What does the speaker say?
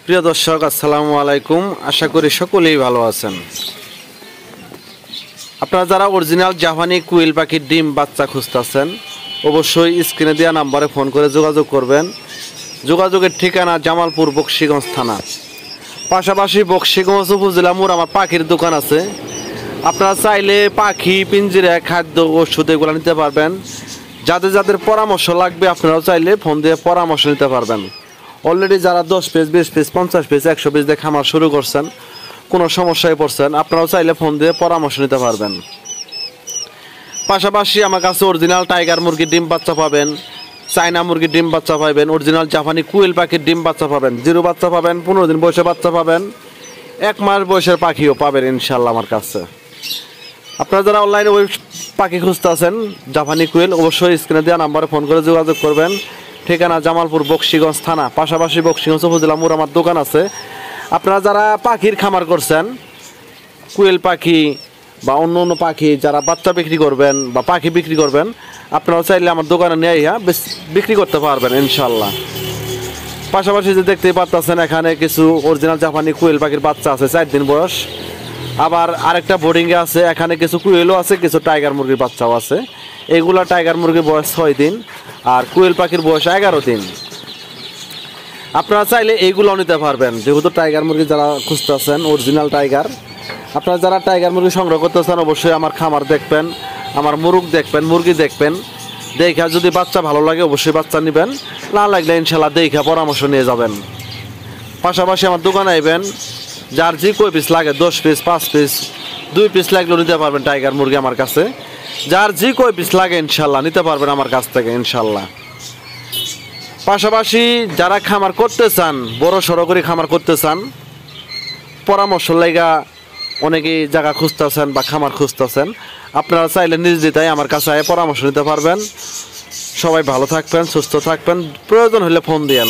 প্রিয় দর্শক আসসালামু আলাইকুম, আশা করি সকলেই ভালো আছেন। আপনারা যারা অরিজিনাল জাপানি কুইল পাখির ডিম বাচ্চা খুঁজতেছেন অবশ্যই স্ক্রিনে দেওয়া নাম্বারে ফোন করে যোগাযোগ করবেন। যোগাযোগের ঠিকানা জামালপুর বকশীগঞ্জ থানা, পাশাপাশি বকশীগঞ্জ উপজেলা মোড় আমার পাখির দোকান আছে। আপনারা চাইলে পাখি, পিঞ্জিরা, খাদ্য, ওষুধ এগুলো নিতে পারবেন। যাদের যাদের পরামর্শ লাগবে আপনারাও চাইলে ফোন দিয়ে পরামর্শ নিতে পারবেন। অলরেডি যারা 10 পিস, 20 পিস, 50 পিস, 100 পিস দিয়ে খামার শুরু করছেন, কোনো সমস্যায় পড়ছেন, আপনারাও চাইলে ফোন দিয়ে পরামর্শ নিতে পারবেন। পাশাপাশি আমার কাছে অরিজিনাল টাইগার মুরগির ডিম বাচ্চা পাবেন, চায়না মুরগির ডিম বাচ্চা পাবেন, অরিজিনাল জাপানি কুইল পাখির ডিম বাচ্চা পাবেন, জিরো বাচ্চা পাবেন, 15 দিন বয়সের বাচ্চা পাবেন, 1 মাস বয়সের পাখিও পাবেন ইনশাল্লাহ আমার কাছে। আপনারা যারা অনলাইনে ওই পাখি খুঁজতে আছেন জাপানি কুইল, অবশ্যই স্ক্রিনে দেওয়া নাম্বারে ফোন করে যোগাযোগ করবেন। ঠিকানা জামালপুর বকশীগঞ্জ থানা, পাশাপাশি বকশীগঞ্জ উপজেলা মোড় আমার দোকান আছে। আপনারা যারা পাখির খামার করছেন, কুইল পাখি বা অন্য অন্য পাখি যারা বাচ্চা বিক্রি করবেন বা পাখি বিক্রি করবেন, আপনারা চাইলে আমার দোকানে নিয়ে বিক্রি করতে পারবেন ইনশাল্লাহ। পাশাপাশি যে দেখতেই পাচ্ছেন এখানে কিছু অরিজিনাল জাপানি কুইল পাখির বাচ্চা আছে 4 দিন বয়স। আবার আরেকটা বোর্ডিংয়ে আছে, এখানে কিছু কুইলও আছে, কিছু টাইগার মুরগির বাচ্চাও আছে। এগুলা টাইগার মুরগির বয়স 6 দিন আর কুইল পাখির বয়স 11 দিন। আপনারা চাইলে এইগুলো নিতে পারবেন, যেহেতু টাইগার মুরগি যারা খুঁজতেছেন অরিজিনাল টাইগার। আপনারা যারা টাইগার মুরগি সংগ্রহ করতেছেন অবশ্যই আমার খামার দেখবেন, আমার মুরগ দেখবেন, মুরগি দেখবেন। দেখা যদি বাচ্চা ভালো লাগে অবশ্যই বাচ্চা নেবেন, না লাগলে ইনশাল্লাহ দেখা পরামর্শ নিয়ে যাবেন। পাশাপাশি আমার দোকানে আইবেন, যার যে কয় পিস লাগে 10 পিস, 5 পিস, 2 পিস লাগলেও নিতে পারবেন টাইগার মুরগি আমার কাছে। যার যে কয় পিস লাগে ইনশাল্লাহ নিতে পারবেন আমার কাছ থেকে ইনশাল্লাহ। পাশাপাশি যারা খামার করতে চান, বড় সড়ো করে খামার করতে চান, পরামর্শ লাগা অনেকেই জায়গা খুঁজতেছেন বা খামার খুঁজতেছেন, আপনারা চাইলে নির্দ্বিধায় আমার কাছে পরামর্শ নিতে পারবেন। সবাই ভালো থাকবেন, সুস্থ থাকবেন, প্রয়োজন হলে ফোন দিয়েন।